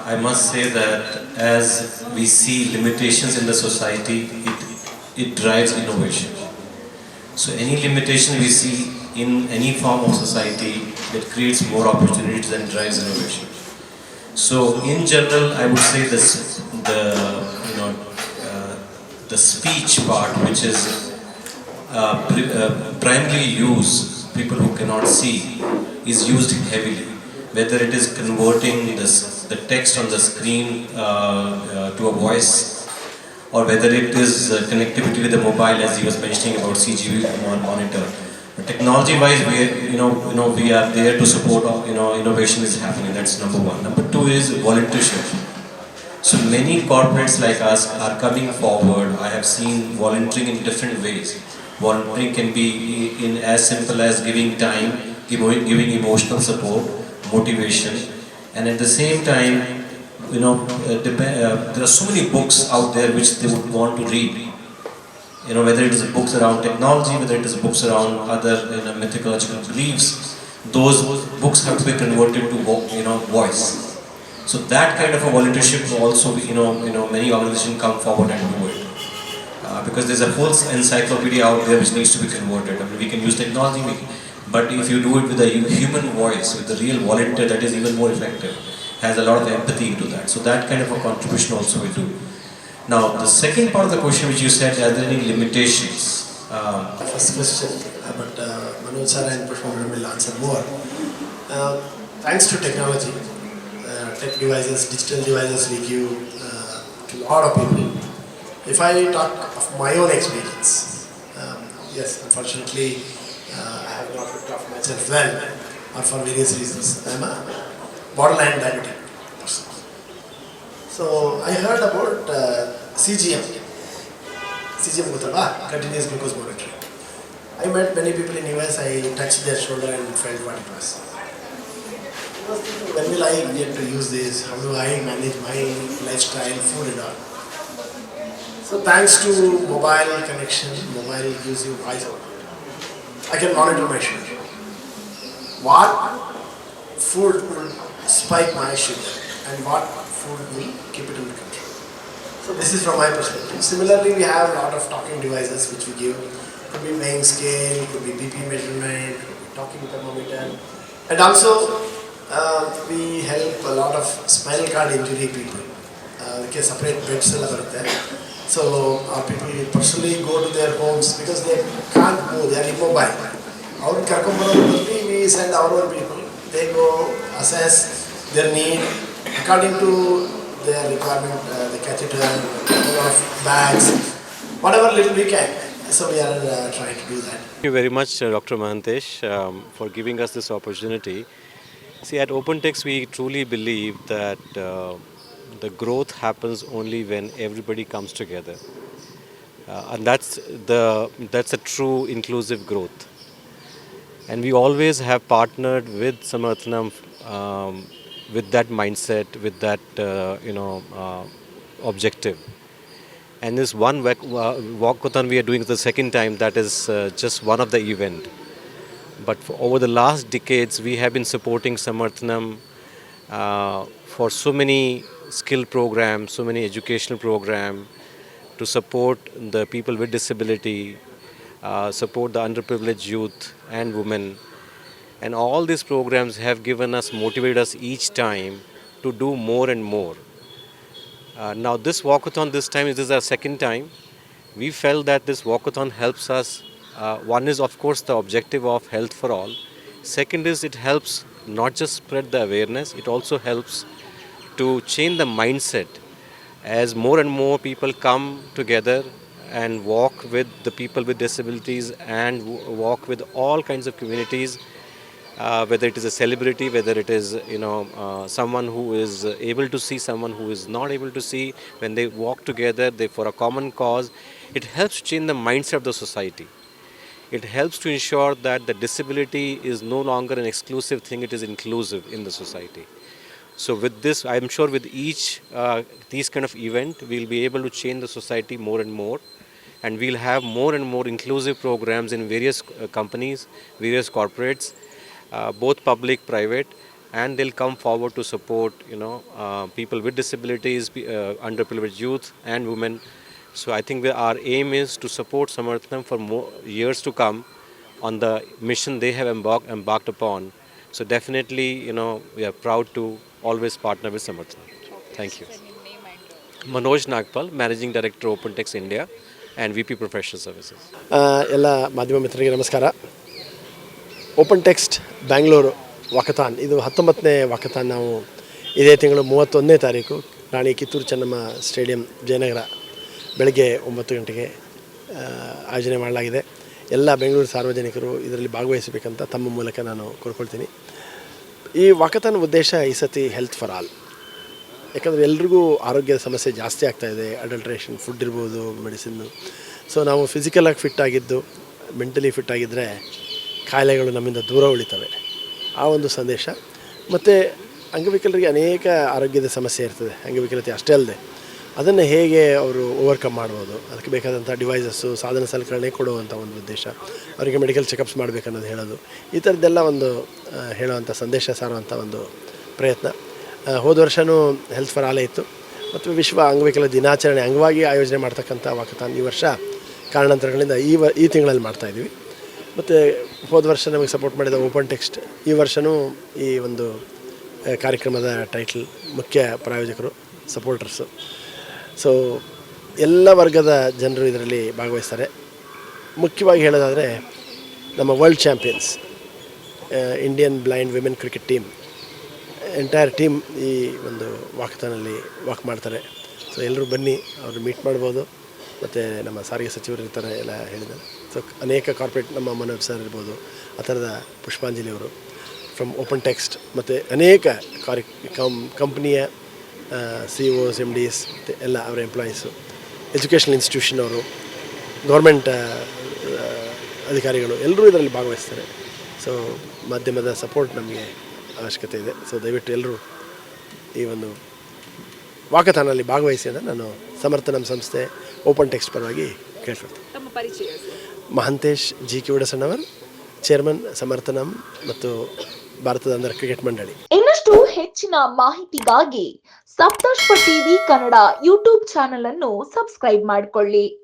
I must say that as we see limitations in the society, it drives innovation. So any limitation we see in any form of society, it creates more opportunities and drives innovation. So in general, I would say this uh, the speech part, which is primarily used people who cannot see, is used heavily. Whether it is converting the text on the screen to a voice, or whether it is connectivity with the mobile, as he was mentioning about CG monitor. Technology-wise, we are there to support. Innovation is happening. That's number one. Number two is volunteership. So many corporates like us are coming forward. I have seen volunteering in different ways. Volunteering can be in as simple as giving time, giving emotional support, motivation, and at the same time, there are so many books out there which they would want to read. Whether it is books around technology, whether it is books around other mythological beliefs, those books have to be converted to voice. So that kind of a volunteership will also, many organizations come forward and do it. Because there's a whole encyclopedia out there which needs to be converted. I mean, we can use technology, but if you do it with a human voice, with a real volunteer, that is even more effective. Has a lot of empathy into that. So that kind of a contribution also we do. Now, the second part of the question which you said, are there any limitations? First question, but Manoj sir and Pushpa will answer more. Thanks to technology, tech devices, digital devices we give to a lot of people. If I talk of my own experience, yes, unfortunately, I have not looked after myself well, or for various reasons. I am a borderline diabetic person. So I heard about CGM. CGM Gutaba, continuous glucose monitoring. I met many people in US, I touched their shoulder and felt what it was. When will I get to use this? How do I manage my lifestyle, food and all? So thanks to mobile connection, mobile gives you voice out. I can monitor my sugar. What food will spike my sugar and what food will keep it under control. So this is from my perspective. Similarly, we have a lot of talking devices which we give. Could be weighing scale, could be BP measurement, could be talking thermometer. And also, we help a lot of spinal cord injury people. We can separate beds. So our people personally go to their homes because they can't move, they are immobile. We send our own people. They go assess their need according to their requirement, the catheter, number of bags, whatever little we can. So we are trying to do that. Thank you very much, Dr. Mahantesh, for giving us this opportunity. See, at OpenText, we truly believe that the growth happens only when everybody comes together, and that's a true inclusive growth. And we always have partnered with Samarthanam with that mindset, with that objective. And this one walkathon we are doing the second time, that is just one of the event. But for over the last decades, we have been supporting Samarthanam for so many skill programs, so many educational programs to support the people with disability, support the underprivileged youth and women. And all these programs have given us, motivated us each time to do more and more. Now this walkathon this time, this is our second time. We felt that this walkathon helps us. One is of course the objective of health for all. Second is it helps not just spread the awareness, it also helps to change the mindset as more and more people come together and walk with the people with disabilities and walk with all kinds of communities, whether it is a celebrity, whether it is someone who is able to see, someone who is not able to see. When they walk together, they for a common cause, it helps change the mindset of the society. It helps to ensure that the disability is no longer an exclusive thing; it is inclusive in the society. So with this, I am sure with each these kind of event, we'll be able to change the society more and more, and we'll have more and more inclusive programs in various companies, various corporates, both public, private, and they'll come forward to support people with disabilities, underprivileged youth and women. So I think our aim is to support Samarthanam for more years to come on the mission they have embarked upon. So definitely, we are proud to always partner with Samarthanam. Thank you. Manoj Nagpal, Managing Director, OpenText India and VP Professional Services. ಎಲ್ಲ ಮಾಧ್ಯಮ ಮಿತ್ರರಿಗೆ ನಮಸ್ಕಾರ. Open text Bangalore walkathon ಇದು 19ನೇ walkathon. ನಾವು ಇದೇ ತಿಂಗಳು 31ನೇ ತಾರೀಕು ರಾಣಿ Kittur Chennamma stadium Jayanagar ಬೆಳಗ್ಗೆ 9 ಗಂಟೆಗೆ ಆಯೋಜನೆ ಮಾಡಲಾಗಿದೆ. ಎಲ್ಲ ಬೆಂಗಳೂರು ಸಾರ್ವಜನಿಕರು ಇದರಲ್ಲಿ ಭಾಗವಹಿಸಬೇಕಂತ ತಮ್ಮ ಮೂಲಕ ನಾನು ಕೋರ್ಕೊಳ್ತೀನಿ. ಈ ವಾಕಥಾನ್ ಉದ್ದೇಶ ಈ ಸತಿ ಹೆಲ್ತ್ ಫಾರ್ ಆಲ್. ಯಾಕಂದರೆ ಎಲ್ರಿಗೂ ಆರೋಗ್ಯದ ಸಮಸ್ಯೆ ಜಾಸ್ತಿ ಆಗ್ತಾಯಿದೆ. ಅಡಲ್ಟ್ರೇಷನ್, ಫುಡ್ ಇರ್ಬೋದು, ಮೆಡಿಸಿನ್ನು. ಸೊ ನಾವು ಫಿಸಿಕಲಾಗಿ ಫಿಟ್ ಆಗಿದ್ದು, ಮೆಂಟಲಿ ಫಿಟ್ ಆಗಿದ್ದರೆ ಕಾಯಿಲೆಗಳು ನಮ್ಮಿಂದ ದೂರ ಉಳಿತವೆ. ಆ ಒಂದು ಸಂದೇಶ. ಮತ್ತು ಅಂಗವಿಕಲರಿಗೆ ಅನೇಕ ಆರೋಗ್ಯದ ಸಮಸ್ಯೆ ಇರ್ತದೆ. ಅಂಗವಿಕಲತೆ ಅಷ್ಟೇ ಅಲ್ಲದೆ ಅದನ್ನು ಹೇಗೆ ಅವರು ಓವರ್ಕಮ್ ಮಾಡ್ಬೋದು, ಅದಕ್ಕೆ ಬೇಕಾದಂಥ ಡಿವೈಸಸ್ಸು, ಸಾಧನ ಸಲಕರಣೆ ಕೊಡುವಂಥ ಒಂದು ಉದ್ದೇಶ. ಅವರಿಗೆ ಮೆಡಿಕಲ್ ಚೆಕಪ್ಸ್ ಮಾಡಬೇಕನ್ನೋದು ಹೇಳೋದು, ಈ ಥರದ್ದೆಲ್ಲ ಒಂದು ಹೇಳುವಂಥ ಸಂದೇಶ ಸಾರುವಂಥ ಒಂದು ಪ್ರಯತ್ನ. ಹೋದ ವರ್ಷವೂ ಹೆಲ್ತ್ ಫಾರ್ ಆಲ್ ಇತ್ತು ಮತ್ತು ವಿಶ್ವ ಅಂಗವಿಕಲ ದಿನಾಚರಣೆ ಅಂಗವಾಗಿ ಆಯೋಜನೆ ಮಾಡ್ತಕ್ಕಂಥ ವಾಕಥಾನ್ ಈ ವರ್ಷ ಕಾರಣಾಂತರಗಳಿಂದ ಈ ತಿಂಗಳಲ್ಲಿ ಮಾಡ್ತಾಯಿದ್ವಿ. ಮತ್ತು ಹೋದ ವರ್ಷ ನಮಗೆ ಸಪೋರ್ಟ್ ಮಾಡಿದ ಓಪನ್ ಟೆಕ್ಸ್ಟ್ ಈ ವರ್ಷವೂ ಈ ಒಂದು ಕಾರ್ಯಕ್ರಮದ ಟೈಟಲ್ ಮುಖ್ಯ ಪ್ರಾಯೋಜಕರು, ಸಪೋರ್ಟರ್ಸು. ಸೊ ಎಲ್ಲ ವರ್ಗದ ಜನರು ಇದರಲ್ಲಿ ಭಾಗವಹಿಸ್ತಾರೆ. ಮುಖ್ಯವಾಗಿ ಹೇಳೋದಾದರೆ ನಮ್ಮ world champions Indian blind women cricket team entire team ಈ ಒಂದು ವಾಕಥಾನಲ್ಲಿ ವಾಕ್ ಮಾಡ್ತಾರೆ. ಸೊ ಎಲ್ಲರೂ ಬನ್ನಿ, ಅವರು ಮೀಟ್ ಮಾಡ್ಬೋದು. ಮತ್ತು ನಮ್ಮ ಸಾರಿಗೆ ಸಚಿವರು ಇರ್ತಾರೆ ಎಲ್ಲ ಹೇಳಿದ್ದಾರೆ. ಸೊ ಅನೇಕ ಕಾರ್ಪೊರೇಟ್, ನಮ್ಮ ಮನೋಜ್ ಸರ್ ಇರ್ಬೋದು, ಆ ಥರದ ಪುಷ್ಪಾಂಜಲಿ ಅವರು ಫ್ರಮ್ ಓಪನ್ ಟೆಕ್ಸ್ಟ್, ಮತ್ತು ಅನೇಕ ಕಂಪ್ನಿಯ CEOs, MDs ಮತ್ತು ಎಲ್ಲ ಅವರ ಎಂಪ್ಲಾಯೀಸು, ಎಜುಕೇಷನಲ್ ಇನ್ಸ್ಟಿಟ್ಯೂಷನ್ ಅವರು, ಗೌರ್ಮೆಂಟ್ ಅಧಿಕಾರಿಗಳು ಎಲ್ಲರೂ ಇದರಲ್ಲಿ ಭಾಗವಹಿಸ್ತಾರೆ. ಸೊ ಮಾಧ್ಯಮದ ಸಪೋರ್ಟ್ ನಮಗೆ ಅವಶ್ಯಕತೆ ಇದೆ. ಸೊ ದಯವಿಟ್ಟು ಎಲ್ಲರೂ ಈ ಒಂದು ವಾಕಥಾನಲ್ಲಿ ಭಾಗವಹಿಸಿ ಅಂತ ನಾನು ಸಮರ್ಥನಂ ಸಂಸ್ಥೆ ಓಪನ್ ಟೆಕ್ಸ್ಟ್ ಪರವಾಗಿ ಕೇಳ್ಕೊಳ್ತೀನಿ. ಮಹಂತೇಶ್ GK ಉಡಸಣ್ಣವರ್, ಚೇರ್ಮನ್ ಸಮರ್ಥನಂ ಮತ್ತು ಭಾರತದ ಅಂಧರ ಕ್ರಿಕೆಟ್ ಮಂಡಳಿ. ಇನ್ನಷ್ಟು ಹೆಚ್ಚಿನ ಮಾಹಿತಿಗಾಗಿ ಸಪ್ತರ್ಷಿ ಟಿವಿ ಕನ್ನಡ ಯೂಟ್ಯೂಬ್ ಚಾನೆಲ್ ಅನ್ನು ಸಬ್ಸ್ಕ್ರೈಬ್ ಮಾಡಿಕೊಳ್ಳಿ.